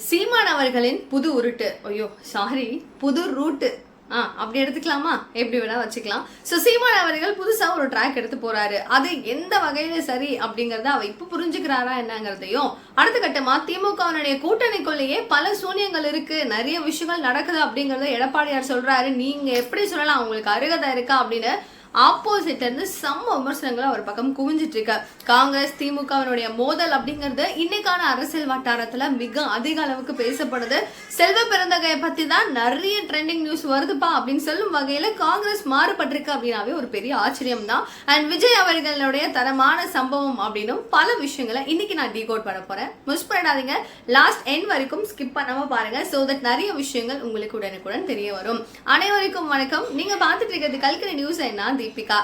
சீமான் அவர்களின் புது உருட்டு புது ரூட்டு அப்படி எடுத்துக்கலாமா, எப்படி வேணா வச்சுக்கலாம். ஸோ சீமான் அவர்கள் புதுசா ஒரு ட்ராக் எடுத்து போறாரு. அது எந்த வகையில சரி அப்படிங்கறத அவ இப்ப புரிஞ்சுக்கிறாரா என்னங்கிறதையும், அடுத்த கட்டமா திமுகவினுடைய கூட்டணிக்குள்ளேயே பல சூனியங்கள் இருக்கு, நிறைய விஷயங்கள் நடக்குது அப்படிங்கறத எடப்பாடியார் சொல்றாரு. நீங்க எப்படி சொல்லலாம், உங்களுக்கு அருகதை இருக்கா அப்படின்னு ஆப்போசிட்ல இருந்து செம்ம விமர்சனங்கள் அவர் பக்கம் குவிஞ்சிட்டு இருக்க. காங்கிரஸ் திமுகவினுடைய மோதல் அப்படிங்கிறது இன்னைக்கான அரசியல் வட்டாரத்துல மிக அதிக அளவுக்கு பேசப்படுது. செல்வ பெருந்தகையை பத்தி தான் நிறைய ட்ரெண்டிங் நியூஸ் வருதுப்பா அப்படின்னு சொல்லும் வகையில காங்கிரஸ் மாறுபட்டிருக்கு அப்படின்னாவே ஒரு பெரிய ஆச்சரியம் தான். அண்ட் விஜய் அவர்களுடைய தரமான சம்பவம் அப்படின்னு பல விஷயங்களை இன்னைக்கு நான் டீகோட் பண்ண போறேன். மிஸ் பண்ணாதீங்க, லாஸ்ட் எண்ட் வரைக்கும் ஸ்கிப் பண்ணாம பாருங்க. சோ தட் நிறைய விஷயங்கள் உங்களுக்கு உடனுக்குடன் தெரிய வரும். அனைவருக்கும் வணக்கம். நீங்க பார்த்துட்டு இருக்கிறது கல்கரி நியூஸ். என்ன தீபிகா.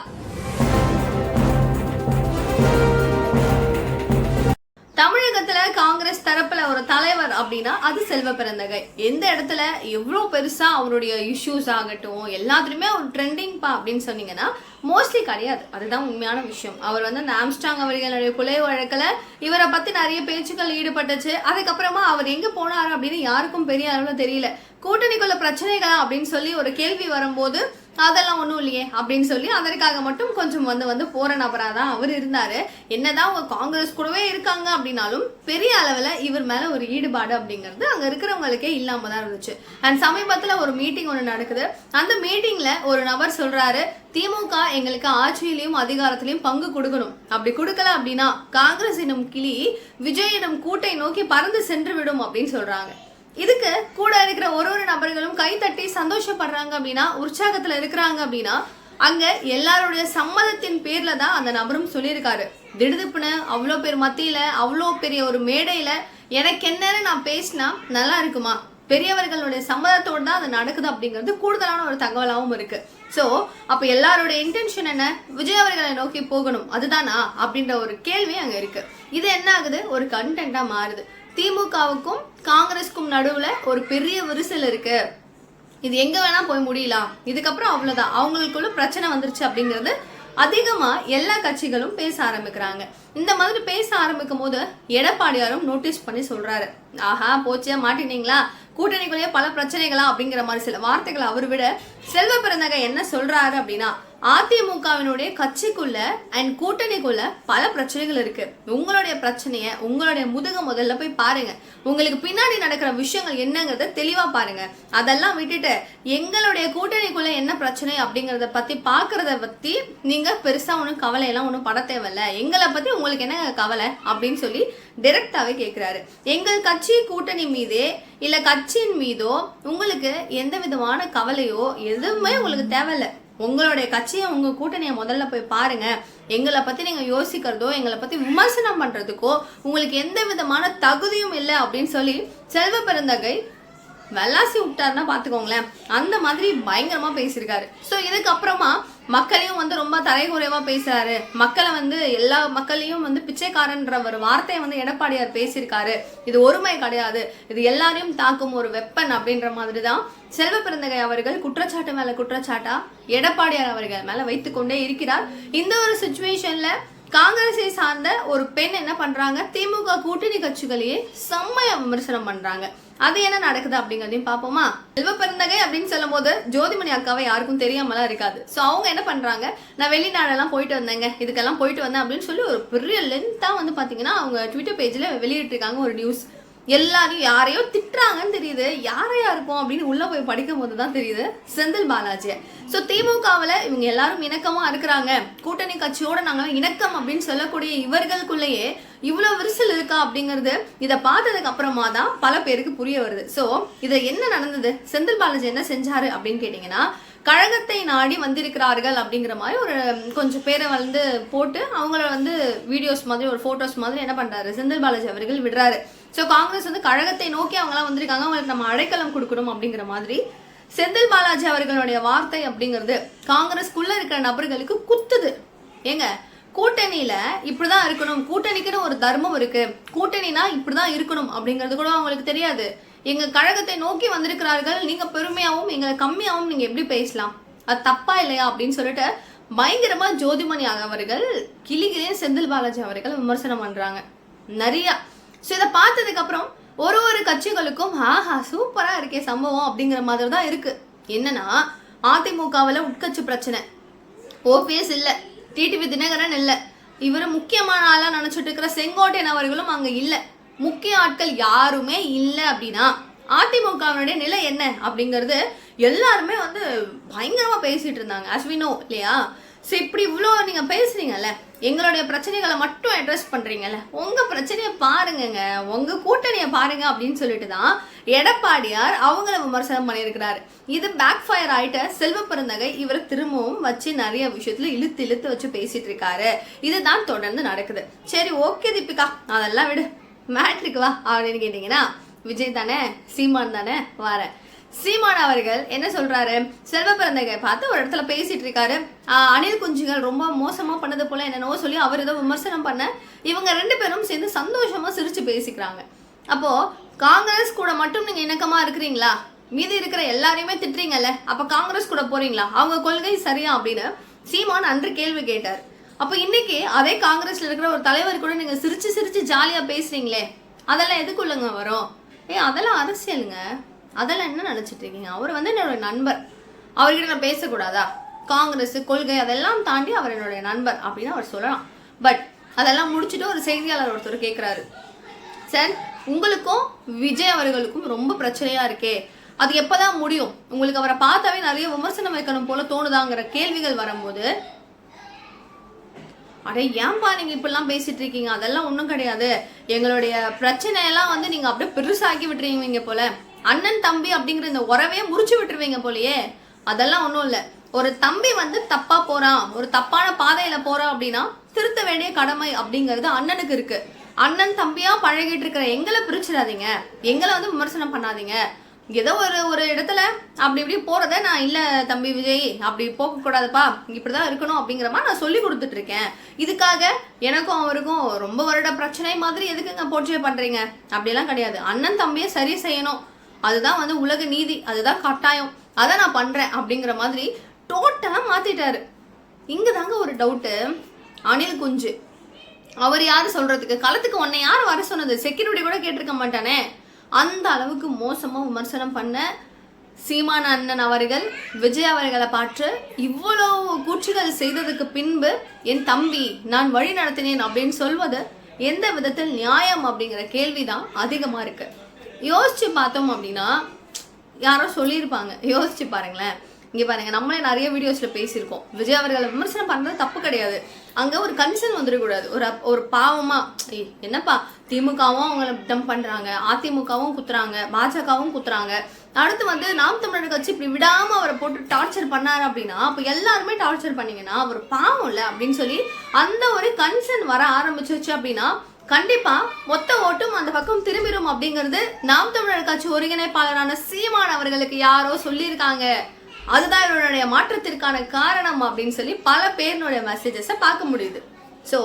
தமிழகத்துல காங்கிரஸ் தரப்புல ஒரு தலைவர் அப்படின்னா அது செல்வ பெருந்தகை. எந்த இடத்துல எவ்வளவு பெருசா அவருடைய இஷ்யூஸ் ஆகட்டும் எல்லாத்துலயுமே ஒரு ட்ரெண்டிங் பா அப்படின்னு சொன்னீங்கன்னா மோஸ்ட்லி கிடையாது. அதுதான் உண்மையான விஷயம். அவர் அந்த ஆம்ஸ்ட்ராங் அவர்களுடைய கொலை வழக்குல இவரை பத்தி நிறைய பேச்சுக்கள் ஈடுபட்டுச்சு. அதுக்கப்புறமா அவர் எங்க போனாரு அப்படின்னு யாருக்கும் பெரிய அளவுல தெரியல. கூட்டணிக்குள்ள பிரச்சனைகளா அப்படின்னு சொல்லி ஒரு கேள்வி வரும்போது அதெல்லாம் ஒண்ணும் இல்லையே அப்படின்னு சொல்லி அதற்காக மட்டும் கொஞ்சம் வந்து போற நபரா தான் அவர் இருந்தாரு. என்னதான் அவங்க காங்கிரஸ் கூடவே இருக்காங்க அப்படின்னாலும் பெரிய அளவுல இவர் மேல ஒரு ஈடுபாடு அப்படிங்கிறது அங்க இருக்கிறவங்களுக்கே இல்லாம தான் இருந்துச்சு. அண்ட் சமீபத்துல ஒரு மீட்டிங் ஒண்ணு நடக்குது. அந்த மீட்டிங்ல ஒரு நபர் சொல்றாரு, திமுக எங்களுக்கு ஆட்சியிலையும் அதிகாரத்திலையும் பங்கு கொடுக்கணும், அப்படி கொடுக்கல அப்படின்னா காங்கிரஸ் எனும் கிளி விஜய் எனும் கூட்டை நோக்கி பறந்து சென்று விடும் அப்படின்னு சொல்றாங்க. இதுக்கு கூட இருக்கிற ஒரு நபர்களும் கை தட்டி சந்தோஷப்படுறாங்க அப்படின்னா, உற்சாகத்துல இருக்கிறாங்க அப்படின்னா, அங்க எல்லாருடைய சம்மதத்தின் பேர்ல தான் அந்த நபரும் சொல்லியிருக்காரு. திடுதுப்புன்னு அவ்வளோ பேர் மத்தியில அவ்வளோ பெரிய ஒரு மேடையில எனக்கு என்னன்னு நான் பேசினா நல்லா இருக்குமா, பெரியவர்களுடைய சம்மதத்தோடு தான் அது நடக்குது அப்படிங்கிறது கூடுதலான ஒரு தகவலாகவும் இருக்கு. சோ அப்ப எல்லாருடைய இன்டென்ஷன் என்ன, விஜய் அவர்களை நோக்கி போகணும் அதுதானா அப்படின்ற ஒரு கேள்வி அங்க இருக்கு. இது என்ன ஆகுது, ஒரு கண்டென்ட்டா மாறுது. திமுகவுக்கும் காங்கிரஸ்க்கும் நடுவுல ஒரு பெரிய விரிசல் இருக்கு, இது எங்க வேணா போய் முடியலாம், இதுக்கப்புறம் அவ்வளவுதான், அவங்களுக்குள்ள பிரச்சனை வந்துருச்சு அப்படிங்கிறது அதிகமா எல்லா கட்சிகளும் பேச ஆரம்பிக்கிறாங்க. இந்த மாதிரி பேச ஆரம்பிக்கும் போது எடப்பாடியாரும் நோட்டீஸ் பண்ணி சொல்றாரு, ஆஹா போச்சே மாட்டினீங்களா, கூட்டணிக்குள்ளேயே பல பிரச்சனைகளா அப்படிங்கிற மாதிரி சில வார்த்தைகளை அவர் விட செல்வ பெருந்தகை என்ன சொல்றாரு அப்படின்னா, அதிமுகவினுடைய கட்சிக்குள்ள அண்ட் கூட்டணிக்குள்ள பல பிரச்சனைகள் இருக்கு. உங்களுடைய பிரச்சனைய உங்களுடைய முதல்ல போய் பாருங்க, உங்களுக்கு பின்னாடி நடக்கிற விஷயங்கள் என்னங்கிறத தெளிவா பாருங்க. அதெல்லாம் விட்டுட்டு எங்களுடைய கூட்டணிக்குள்ள என்ன பிரச்சனை அப்படிங்கறத பத்தி பாக்குறத பத்தி நீங்க பெருசா ஒன்றும் கவலை எல்லாம் ஒன்றும் பட தேவையில்ல, எங்களை பத்தி உங்களுக்கு என்ன கவலை அப்படின்னு சொல்லி டைரக்டாவே கேட்கிறாரு. எங்கள் கட்சி கூட்டணி மீதே இல்ல கட்சியின் மீதோ உங்களுக்கு எந்த விதமான கவலையோ எதுவுமே உங்களுக்கு தேவையில்லை. உங்களுடைய கட்சியை உங்க கூட்டணியை முதல்ல போய் பாருங்க. எங்களை பத்தி நீங்க யோசிக்கிறதோ எங்களை பத்தி விமர்சனம் பண்றதுக்கோ உங்களுக்கு எந்த விதமான தகுதியும் இல்லை அப்படின்னு சொல்லி செல்வ பெருந்தகை வெள்ளாசி விட்டாருன்னா பாத்துக்கோங்களேன். அந்த மாதிரி பயங்கரமா பேசியிருக்காரு. சோ இதுக்கப்புறமா மக்களையும் ரொம்ப தரைகுறைவா பேசுறாரு. மக்களை எல்லா மக்களையும் பிச்சைக்காரன்ற ஒரு வார்த்தையை எடப்பாடியார் பேசியிருக்காரு. இது ஒருமை கிடையாது, இது எல்லாரையும் தாக்கும் ஒரு வெப்பன் அப்படின்ற மாதிரிதான் செல்வ பெருந்தகை அவர்கள் குற்றச்சாட்டு மேல குற்றச்சாட்டா எடப்பாடியார் அவர்கள் மேல வைத்துக் கொண்டே இருக்கிறார். இந்த ஒரு சிச்சுவேஷன்ல காங்கிரஸை சார்ந்த ஒரு பெண் என்ன பண்றாங்க, திமுக கூட்டணி கட்சிகளையே செம்மைய விமர்சனம் பண்றாங்க. அது என்ன நடக்குது அப்படிங்கறதையும் பாப்போமா. செல்வ பெருந்தகை அப்படின்னு சொல்லும் போது ஜோதிமணி அக்காவை யாருக்கும் தெரியாமலாம் இருக்காது. சோ அவங்க என்ன பண்றாங்க, நான் வெளிநாடெல்லாம் போயிட்டு வந்தேங்க, இதுக்கெல்லாம் போயிட்டு வந்தேன் அப்படின்னு சொல்லி ஒரு பெரிய லென்த்தா பாத்தீங்கன்னா அவங்க ட்விட்டர் பேஜ்ல வெளியிட்டு இருக்காங்க ஒரு நியூஸ். எல்லாரையும் யாரையோ திட்டுறாங்கன்னு தெரியுது, யாரையா இருக்கும் அப்படின்னு உள்ள போய் படிக்கும் போதுதான் தெரியுது செந்தில் பாலாஜி. சோ திமுகவுல இவங்க எல்லாரும் இணக்கமா இருக்கிறாங்க, கூட்டணி கட்சியோட நாங்க இணக்கம் அப்படின்னு சொல்லக்கூடிய இவர்களுக்குள்ளேயே இவ்வளவு விரிசல் இருக்கா அப்படிங்கிறது இதை பார்த்ததுக்கு அப்புறமா தான் பல பேருக்கு புரிய வருது. சோ இதை என்ன நடந்தது, செந்தில் பாலாஜி என்ன செஞ்சாரு அப்படின்னு கேட்டீங்கன்னா, கழகத்தை நாடி வந்திருக்கிறார்கள் அப்படிங்கிற மாதிரி ஒரு கொஞ்சம் பேரை போட்டு அவங்கள வீடியோஸ் மாதிரி ஒரு போட்டோஸ் மாதிரி என்ன பண்றாரு செந்தில் பாலாஜி அவர்கள் விடுறாரு. சோ காங்கிரஸ் கழகத்தை நோக்கி அவங்களாம் வந்திருக்காங்க, அவங்களுக்கு நம்ம அடைக்கலம் கொடுக்கணும் அப்படிங்கிற மாதிரி செந்தில் பாலாஜி அவர்களுடைய வார்த்தை அப்படிங்கிறது காங்கிரஸ்குள்ள இருக்கிற நபர்களுக்கு குத்துது. ஏங்க கூட்டணியில இப்படிதான் இருக்கணும், கூட்டணிக்குன்னு ஒரு தர்மம் இருக்கு, கூட்டணினா இப்படிதான் இருக்கணும் அப்படிங்கிறது கூட அவங்களுக்கு தெரியாது. எங்க கழகத்தை நோக்கி வந்திருக்கிறார்கள், நீங்க பெருமையாவும் எங்களை கம்மியாவும் நீங்க எப்படி பேசலாம், அது தப்பா இல்லையா அப்படின்னு சொல்லிட்டு பயங்கரமா ஜோதிமணி அவர்கள் கிளிகிலே செந்தில் பாலாஜி அவர்கள் விமர்சனம் பண்றாங்க நிறைய. ஸோ இதை பார்த்ததுக்கு அப்புறம் ஒரு கட்சிகளுக்கும் ஆஹா சூப்பரா இருக்கே சம்பவம் அப்படிங்கிற மாதிரி தான் இருக்கு. என்னன்னா அதிமுகவில் உட்கட்சி பிரச்சனை, ஓபிஎஸ் இல்ல, டிடிவி தினகரன் இல்ல, இவரு முக்கியமான ஆளா நினைச்சிட்டு இருக்கிற செங்கோட்டையன் அவர்களும் அங்க இல்ல, முக்கிய ஆட்கள் யாருமே இல்ல அப்படின்னா அதிமுகவினுடைய நிலை என்ன அப்படிங்கிறது எல்லாருமே வந்து பயங்கரமா பேசிட்டு இருந்தாங்க. as we know இல்லையா? ஸோ இப்படி இவ்வளோ நீங்க பேசுறீங்கல்ல, எங்களுடைய பிரச்சனைகளை மட்டும் அட்ரஸ் பண்றீங்கல்ல, உங்க பிரச்சனையை பாருங்கங்க, உங்க கூட்டணியை பாருங்க அப்படின்னு சொல்லிட்டு தான் எடப்பாடியார் அவங்கள விமர்சனம் பண்ணியிருக்கிறாரு. இது பேக் ஃபயர் ஆயிட்ட செல்வ பெருந்தகை இவரை திரும்பவும் வச்சு நிறைய விஷயத்துல இழுத்து வச்சு பேசிட்டு இருக்காரு. இதுதான் தொடர்ந்து நடக்குது. சரி ஓகே தீபிகா, அதெல்லாம் விடு, மேட்ருக்கு வா அப்படின்னு கேட்டீங்கன்னா விஜய் தானே, சீமான் தானே வார. சீமான் அவர்கள் என்ன சொல்றாரு, செல்வ பிறந்தகை பார்த்து ஒரு இடத்துல பேசிட்டு இருக்காரு. அணில் குஞ்சுகள் ரொம்ப மோசமா பண்ணது போல என்னென்னவோ சொல்லி அவர் ஏதோ விமர்சனம் பண்ண, இவங்க 2 பேரும் சேர்ந்து சந்தோஷமா சிரிச்சு பேசிக்கிறாங்க. அப்போ காங்கிரஸ் கூட மட்டும் நீங்க இணக்கமா இருக்கிறீங்களா, மீதி இருக்கிற எல்லாரையுமே திட்டுறீங்கல்ல, அப்ப காங்கிரஸ் கூட போறீங்களா, அவங்க கொள்கை சரியா அப்படின்னு சீமான் அன்று கேள்வி கேட்டார். அப்ப இன்னைக்கு அதே காங்கிரஸ்ல இருக்கிற ஒரு தலைவர் கூட நீங்க சிரிச்சு ஜாலியா பேசுறீங்களே, அதெல்லாம் எதுக்குள்ளங்க வரும்? அதெல்லாம் அரசியலுங்க, அதெல்லாம் என்ன நினைச்சிட்டு இருக்கீங்க? அவர் வந்து என்னோட நண்பர், அவர்கிட்ட நான் பேசக்கூடாதா? காங்கிரஸ் கொள்கை அதெல்லாம் தாண்டி அவர் என்னுடைய நண்பர் அப்படின்னு அவர் சொல்லலாம். பட் அதெல்லாம் முடிச்சுட்டு ஒரு செய்தியாளர் ஒருத்தர் கேட்கிறாரு, சார் உங்களுக்கும் விஜய் அவர்களுக்கும் ரொம்ப பிரச்சனையா இருக்கே, அது எப்பதான் முடியும்? உங்களுக்கு அவரை பார்த்தாவே நிறைய விமர்சனம் வைக்கணும் போல தோணுதாங்கிற கேள்விகள் வரும்போது, அடே ஏன்பா நீங்க இப்படிலாம் பேசிட்டு இருக்கீங்க, அதெல்லாம் ஒன்றும் கிடையாது, எங்களுடைய பிரச்சனையெல்லாம் வந்து நீங்க அப்படியே பெருசாக்கி விட்டுருவீங்க போல, அண்ணன் தம்பி அப்படிங்கிற இந்த உறவே முறிச்சு விட்டுருவீங்க போலயே, அதெல்லாம் ஒன்றும் இல்லை. ஒரு தம்பி வந்து தப்பா போறான், ஒரு தப்பான பாதையில போறான் அப்படின்னா திருத்த வேண்டிய கடமை அப்படிங்கிறது அண்ணனுக்கு இருக்கு. அண்ணன் தம்பியா பழகிட்டு இருக்கிற எங்களை பிரிச்சிடாதீங்க, எங்களை வந்து விமர்சனம் பண்ணாதீங்க. ஏதோ ஒரு இடத்துல அப்படி இப்படி போறத நான் இல்ல தம்பி விஜய் அப்படி போக கூடாதுப்பா, இப்படிதான் இருக்கணும் அப்படிங்கிற மாதிரி நான் சொல்லி கொடுத்துட்டு இருக்கேன். இதுக்காக எனக்கும் அவருக்கும் ரொம்ப வருட பிரச்சனை மாதிரி எதுக்குங்க போர்ட்ரே பண்றீங்க? அப்படியெல்லாம் கிடையாது. அண்ணன் தம்பியை சரி செய்யணும், அதுதான் வந்து உலக நீதி, அதுதான் கட்டாயம், அதை நான் பண்றேன் அப்படிங்கிற மாதிரி டோட்டலா மாத்திட்டாரு. இங்க தாங்க ஒரு டவுட்டு, அணில் குஞ்சு அவர் யாரு சொல்றதுக்கு? களத்துக்கு உன்னை யார் வர சொன்னது? செக்யூரிட்டி கூட கேட்டிருக்க மாட்டானே. அந்த அளவுக்கு மோசமா விமர்சனம் பண்ண சீமான் அண்ணன் அவர்கள் விஜய் அவர்களை பார்த்து இவ்வளவு கூற்றுகள் செய்ததுக்கு பின்பு என் தம்பி நான் வழி நடத்தினேன் அப்படின்னு சொல்வது எந்த விதத்தில் நியாயம் அப்படிங்கிற கேள்விதான் அதிகமா இருக்கு. யோசிச்சு பார்த்தோம் அப்படின்னா யாரோ சொல்லியிருப்பாங்க, யோசிச்சு பாருங்களேன். இங்கே பாருங்க, நம்மளே நிறைய வீடியோஸ்ல பேசியிருக்கோம், விஜய் அவர்களை விமர்சனம் பண்றது தப்பு கிடையாது, அங்க ஒரு கன்சர்ன் வந்துடக்கூடாது. ஒரு பாவமா என்னப்பா திமுகவும் அவங்கள டம்ப் பண்றாங்க, அதிமுகவும் குத்துறாங்க, பாஜகவும் குத்துறாங்க, அடுத்து வந்து நாம் தமிழர் கட்சி இப்படி விடாம அவரை போட்டு டார்ச்சர் பண்ணாரு அப்படின்னா அப்ப எல்லாருமே டார்ச்சர் பண்ணீங்கன்னா அவர் பாவம் இல்லை அப்படின்னு சொல்லி அந்த ஒரு கன்சர்ன் வர ஆரம்பிச்சிருச்சு அப்படின்னா கண்டிப்பா மொத்த ஓட்டும் அந்த பக்கம் திரும்பிடும் அப்படிங்கிறது நாம் தமிழர் கட்சி ஒருங்கிணைப்பாளரான சீமான் அவர்களுக்கு யாரோ சொல்லியிருக்காங்க. அதுதான் இவருடைய மாற்றத்திற்கான காரணம் அப்படின்னு சொல்லி பல பேருடைய மெசேஜஸை பார்க்க முடியுது. ஸோ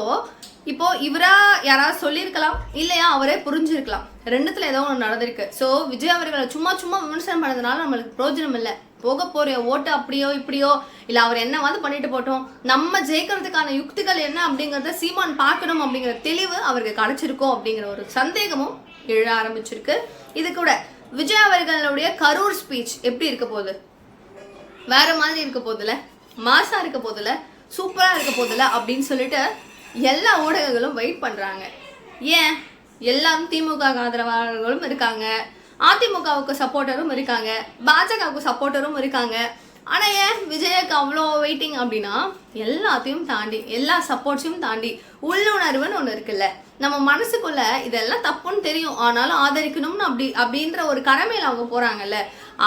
இப்போ இவரா யாராவது சொல்லியிருக்கலாம், இல்லையா அவரே புரிஞ்சிருக்கலாம், ரெண்டுத்துல ஏதோ ஒன்று நடந்திருக்கு. ஸோ விஜய் அவர்களை சும்மா விமர்சனம் பண்ணதுனால நம்மளுக்கு பிரோஜனம் இல்லை. போக போற ஓட்டு அப்படியோ இப்படியோ இல்லை அவர் என்ன வந்து பண்ணிட்டு போட்டோம், நம்ம ஜெயிக்கிறதுக்கான யுக்திகள் என்ன அப்படிங்கிறத சீமான் பார்க்கணும் அப்படிங்கிற தெளிவு அவருக்கு கிடைச்சிருக்கோம் அப்படிங்கிற ஒரு சந்தேகமும் எழ ஆரம்பிச்சிருக்கு. இது கூட விஜய் அவர்களுடைய கரூர் ஸ்பீச் எப்படி இருக்க போகுது? வேற மாதிரி இருக்க போதில்ல, மாசா இருக்க போதில்ல, சூப்பரா இருக்க போதில்ல அப்படின்னு சொல்லிட்டு எல்லா ஊடகங்களும் வெயிட் பண்றாங்க. ஏன்? எல்லாரும் திமுக ஆதரவாளர்களும் இருக்காங்க, அதிமுகவுக்கு சப்போர்ட்டரும் இருக்காங்க, பாஜகவுக்கு சப்போர்ட்டரும் இருக்காங்க. ஆனா ஏன் விஜய்க்கு அவ்வளோ வெயிட்டிங் அப்படின்னா எல்லாத்தையும் தாண்டி, எல்லா சப்போர்ட்ஸையும் தாண்டி உள்ளுணர்வுன்னு ஒன்று இருக்குல்ல, நம்ம மனசுக்குள்ள இதெல்லாம் தப்புன்னு தெரியும், ஆனாலும் ஆதரிக்கணும்னு அப்படின்ற ஒரு கடமையில அவங்க போறாங்கல்ல.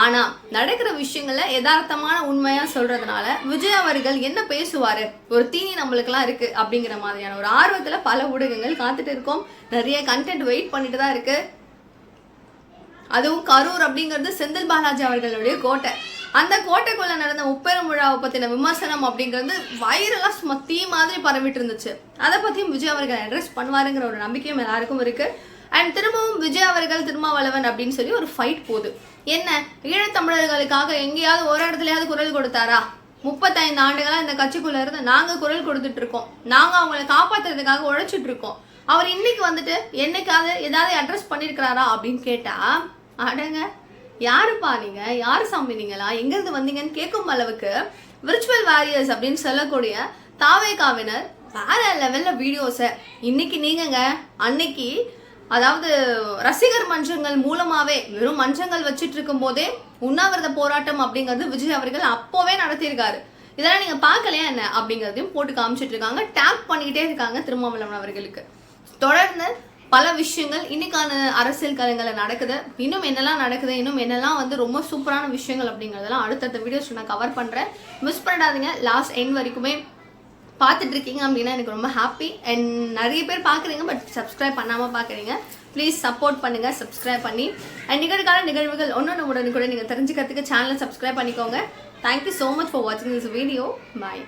ஆனா நடக்கிற விஷயங்கள்ல யதார்த்தமான உண்மையா சொல்றதுனால விஜய் அவர்கள் என்ன பேசுவாரு, ஒரு தீனி நம்மளுக்கெல்லாம் இருக்கு அப்படிங்கிற மாதிரியான ஒரு ஆர்வத்துல பல ஊடகங்கள் காத்துட்டு இருக்கோம். நிறைய கண்டென்ட் வெயிட் பண்ணிட்டு தான் இருக்கு. அதுவும் கரூர் அப்படிங்கிறது செந்தில் பாலாஜி அவர்களுடைய கோட்டை. அந்த கோட்டைக்குள்ள நடந்த முப்பெரும் விழாவை பத்தின விமர்சனம் அப்படிங்கிறது வைரலா சும்மா தீ மாதிரி பரவிட்டு இருந்துச்சு. அதை பத்தியும் விஜய் அவர்கள் அட்ரஸ் பண்ணுவாருங்கிற ஒரு நம்பிக்கையும் எல்லாருக்கும் இருக்கு. அண்ட் திரும்பவும் விஜய் அவர்கள் திருமாவளவன் அப்படின்னு சொல்லி ஒரு ஃபைட் போகுது. என்ன, ஈழத்தமிழர்களுக்காக எங்கேயாவது ஒரு இடத்துலயாவது குரல் கொடுத்தாரா? 35 ஆண்டுகளா இந்த கட்சிக்குள்ள இருந்து நாங்க குரல் கொடுத்துட்டு இருக்கோம், நாங்க அவங்களை காப்பாத்துறதுக்காக உழைச்சிட்டு இருக்கோம். அவர் இன்னைக்கு வந்துட்டு என்னைக்காவது ஏதாவது அட்ரஸ் பண்ணியிருக்கிறாரா அப்படின்னு கேட்டா, அடங்க யாருப்பா நீங்க, யாரு சாமி நீங்களா, எங்கிருந்து வந்தீங்கன்னு கேட்கும் அளவுக்கு விர்ச்சுவல் வாரியர்ஸ் அப்படின்னு சொல்லக்கூடிய தாவேகாவினர் வேற லெவல்ல வீடியோஸை இன்னைக்கு நீங்கங்க அன்னைக்கு அதாவது ரசிகர் மன்றங்கள் மூலமாவே வெறும் மன்றங்கள் வச்சுட்டு இருக்கும் போதே உண்ணாவிரத போராட்டம் அப்படிங்கிறது விஜய் அவர்கள் அப்போவே நடத்தியிருக்காரு. இதெல்லாம் நீங்க பார்க்கலையா என்ன அப்படிங்கிறதையும் போட்டு காமிச்சிட்டு இருக்காங்க, டேப் பண்ணிக்கிட்டே இருக்காங்க திருமாவளவன் அவர்களுக்கு. தொடர்ந்து பல விஷயங்கள் இன்னைக்கான அரசியல் களங்களை நடக்குது. இன்னும் என்னெல்லாம் நடக்குது, இன்னும் என்னெல்லாம் வந்து ரொம்ப சூப்பரான விஷயங்கள் அப்படிங்கிறதெல்லாம் அடுத்தடுத்த வீடியோஸ் நான் கவர் பண்றேன். மிஸ் பண்ணிடாதீங்க. லாஸ்ட் எண்ட் வரைக்குமே பார்த்துட்டு இருக்கீங்க அப்படின்னா எனக்கு ரொம்ப ஹாப்பி. அண்ட் நிறைய பேர் பார்க்குறீங்க பட் சப்ஸ்கிரைப் பண்ணாமல் பார்க்குறீங்க. ப்ளீஸ் சப்போர்ட் பண்ணுங்கள் சப்ஸ்கிரைப் பண்ணி. அண்ட் நிகழ்கால நிகழ்வுகள் ஒன்று உடனே கூட நீங்கள் தெரிஞ்சுக்கிறதுக்கு சேனலை சப்ஸ்கிரைப் பண்ணிக்கோங்க. தேங்க்யூ ஸோ மச் ஃபார் வாட்சிங் திஸ் வீடியோ. பாய்.